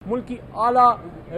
ملک کی اعلیٰ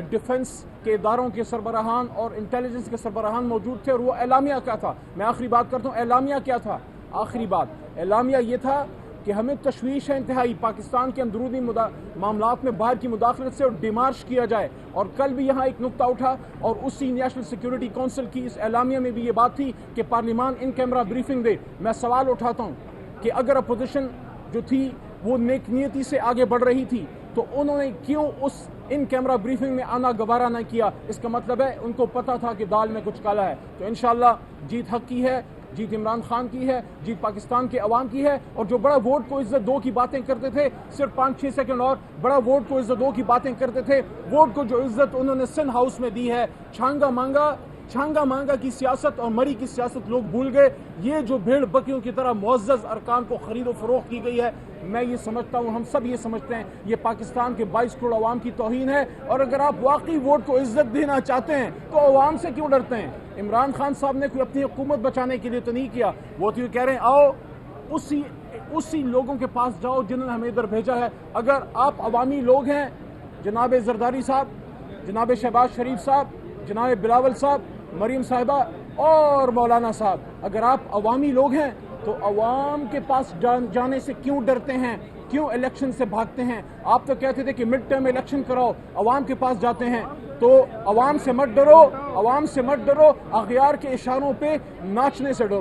ڈیفنس کے اداروں کے سربراہان اور انٹیلیجنس کے سربراہان موجود تھے، اور وہ اعلامیہ کیا تھا؟ میں آخری بات کرتا ہوں، اعلامیہ کیا تھا؟ آخری بات اعلامیہ یہ تھا کہ ہمیں تشویش ہے انتہائی پاکستان کے اندرونی معاملات میں باہر کی مداخلت سے، اور ڈیمارش کیا جائے. اور کل بھی یہاں ایک نقطہ اٹھا، اور اسی نیشنل سیکیورٹی کونسل کی اس اعلامیہ میں بھی یہ بات تھی کہ پارلیمان ان کیمرہ بریفنگ دے. میں سوال اٹھاتا ہوں کہ اگر اپوزیشن جو تھی وہ نیک نیتی سے آگے بڑھ رہی تھی تو انہوں نے کیوں اس ان کیمرہ بریفنگ میں آنا گوارا نہ کیا؟ اس کا مطلب ہے ان کو پتا تھا کہ دال میں کچھ کالا ہے. تو انشاءاللہ جیت حق کی ہے، جیت عمران خان کی ہے، جیت پاکستان کے عوام کی ہے. اور جو بڑا ووٹ کو عزت دو کی باتیں کرتے تھے، صرف 5-6 سیکنڈ اور، بڑا ووٹ کو عزت دو کی باتیں کرتے تھے، ووٹ کو جو عزت انہوں نے سندھ ہاؤس میں دی ہے، چھانگا مانگا کی سیاست اور مری کی سیاست لوگ بھول گئے. یہ جو بھیڑ بکریوں کی طرح معزز ارکان کو خرید و فروخت کی گئی ہے، میں یہ سمجھتا ہوں، ہم سب یہ سمجھتے ہیں، یہ پاکستان کے 22 کروڑ عوام کی توہین ہے. اور اگر آپ واقعی ووٹ کو عزت دینا چاہتے ہیں تو عوام سے کیوں ڈرتے ہیں؟ عمران خان صاحب نے کوئی اپنی حکومت بچانے کے لیے تو نہیں کیا، وہ تو یہ کہہ رہے ہیں آؤ اسی لوگوں کے پاس جاؤ جنہوں نے ہمیں ادھر بھیجا ہے. اگر آپ عوامی لوگ ہیں، جناب زرداری صاحب، جناب شہباز شریف صاحب، جناب بلاول صاحب، مریم صاحبہ اور مولانا صاحب، اگر آپ عوامی لوگ ہیں تو عوام کے پاس جانے سے کیوں ڈرتے ہیں؟ کیوں الیکشن سے بھاگتے ہیں؟ آپ تو کہتے تھے کہ مڈ ٹرم الیکشن کراؤ، عوام کے پاس جاتے ہیں. تو عوام سے مت ڈرو، عوام سے مت ڈرو، اغیار کے اشاروں پہ ناچنے سے ڈرو.